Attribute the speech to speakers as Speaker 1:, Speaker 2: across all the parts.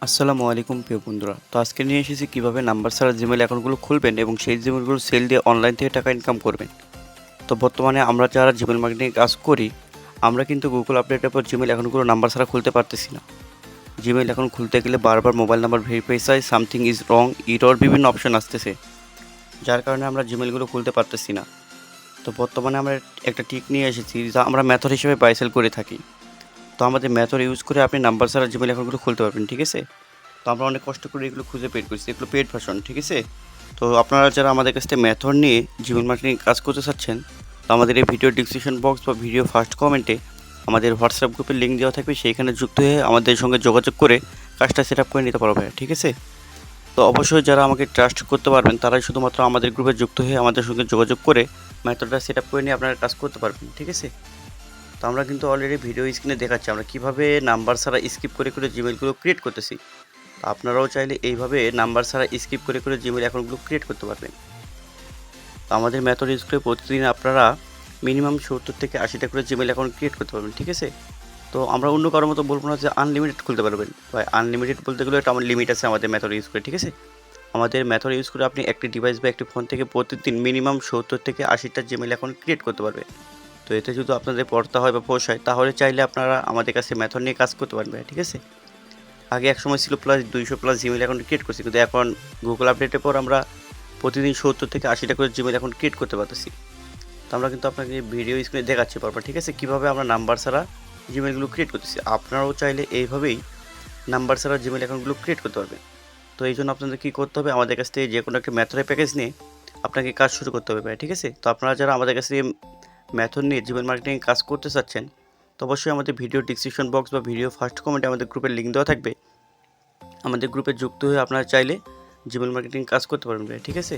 Speaker 1: আসসালামু আলাইকুম প্রিয় বন্ধুরা। তো আজকে নিয়ে এসেছি কিভাবে নাম্বার ছাড়া জিমেইল অ্যাকাউন্টগুলো খুলবেন এবং সেই জিমেইলগুলো সেল দিয়ে অনলাইন থেকে টাকা ইনকাম করবেন। তো বর্তমানে আমরা যারা জিমেইল মার্কেটিং কাজ করি, আমরা কিন্তু গুগল আপডেটের পর জিমেইল অ্যাকাউন্টগুলো নাম্বার ছাড়া খুলতে পারতেছি না। জিমেইল অ্যাকাউন্ট খুলতে গেলে বারবার মোবাইল নাম্বার ভেরিফাই চাই, সামথিং ইজ রং, এরর বিভিন্ন অপশন আসতেছে, যার কারণে আমরা জিমেইলগুলো খুলতে পারতেছি না। তো বর্তমানে আমরা একটা ট্রিক নিয়ে এসেছি যা আমরা মেথড হিসেবে বাই সেল করে থাকি। তো আমাদের মেথড ইউজ করে আপনি নাম্বার ছাড়া জিমেইল অ্যাকাউন্টগুলো খুলতে পারবেন, ঠিক আছে? তো আমরা অনেক কষ্ট করে এগুলো খুঁজে বের করছি, এগুলো পেইড ভার্সন, ঠিক আছে? তো আপনারা যারা আমাদের কাছ থেকে মেথড নিয়ে জিমেইল মার্কেটিং কাজ করতে চাচ্ছেন, তো আমাদের এই ভিডিও ডিসক্রিপশন বক্স বা ভিডিও ফার্স্ট কমেন্টে আমাদের হোয়াটসঅ্যাপ গ্রুপের লিঙ্ক দেওয়া থাকবে, সেইখানে যুক্ত হয়ে আমাদের সঙ্গে যোগাযোগ করে কাজটা সেট আপ করে নিতে পারবে, ঠিক আছে? তো অবশ্যই যারা আমাকে ট্রাস্ট করতে পারবেন তারাই শুধুমাত্র আমাদের গ্রুপে যুক্ত হয়ে আমাদের সঙ্গে যোগাযোগ করে মেথডটা সেট আপ করে নিয়ে আপনারা কাজ করতে পারবেন, ঠিক আছে? তো আমরা কিন্তু অলরেডি ভিডিও স্ক্রিনে দেখাচ্ছি আমরা কীভাবে নাম্বার ছাড়া স্কিপ করে করে জিমেইলগুলো ক্রিয়েট করতেছি। তো আপনারাও চাইলে এইভাবে নাম্বার ছাড়া স্কিপ করে করে জিমেইল অ্যাকাউন্টগুলো ক্রিয়েট করতে পারবেন। তো আমাদের মেথড ইউজ করে প্রতিদিন আপনারা মিনিমাম 70 থেকে 80টা করে জিমেইল অ্যাকাউন্ট ক্রিয়েট করতে পারবেন, ঠিক আছে? তো আমরা অন্য কারোর মতো বলবো না যে আনলিমিটেড খুলতে পারবেন। ভাই আনলিমিটেড বলতে গেলে একটা আমার লিমিট আছে আমাদের মেথড ইউজ করে, ঠিক আছে? আমাদের মেথড ইউজ করে আপনি একটি ডিভাইস বা একটি ফোন থেকে প্রতিদিন মিনিমাম 70 থেকে 80টা জিমেইল অ্যাকাউন্ট ক্রিয়েট করতে পারবেন। তো এতে যদি আপনাদের পড়তা হয় বা পোষায় তাহলে চাইলে আপনারা আমাদের কাছে মেথড নিয়ে কাজ করতে পারবেন, ঠিক আছে? আগে একসময় ছিল plus 200 plus Gmail account create করছি, কিন্তু এখন গুগল আপডেটের পর আমরা প্রতিদিন 70 থেকে 80টা করে জিমেইল অ্যাকাউন্ট ক্রিয়েট করতে পারতেছি। তো আমরা কিন্তু আপনাকে ভিডিও স্ক্রিনে দেখাচ্ছি পরপর, ঠিক আছে? কীভাবে আমরা নাম্বার ছাড়া জিমেইলগুলো ক্রিয়েট করতেছি। আপনারাও চাইলে এইভাবেই নাম্বার ছাড়া জিমেইল অ্যাকাউন্টগুলো ক্রিয়েট করতে পারবেন। তো এই জন্য আপনাদের কী করতে হবে, আমাদের কাছ থেকে যে কোনো একটা মেথডের প্যাকেজ নিয়ে আপনাকে কাজ শুরু করতে হবে ভাই, ঠিক আছে? তো আপনারা যারা আমাদের কাছ থেকে মেথড নিয়ে জিমেইল মার্কেটিং কাজ করতে চাচ্ছেন, তো অবশ্যই আমাদের ভিডিও ডিসক্রিপশন বক্স বা ভিডিও ফার্স্ট কমেন্টে আমাদের গ্রুপের লিঙ্ক দেওয়া থাকবে। আমাদের গ্রুপে যুক্ত হয়ে আপনারা চাইলে জিমেইল মার্কেটিং কাজ করতে পারবেন ভাই, ঠিক আছে?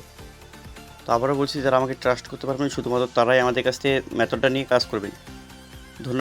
Speaker 1: তো আবারও বলছি, যারা আমাকে ট্রাস্ট করতে পারবেন শুধুমাত্র তারাই আমাদের কাছ থেকে মেথডটা নিয়ে কাজ করবেন। ধন্যবাদ।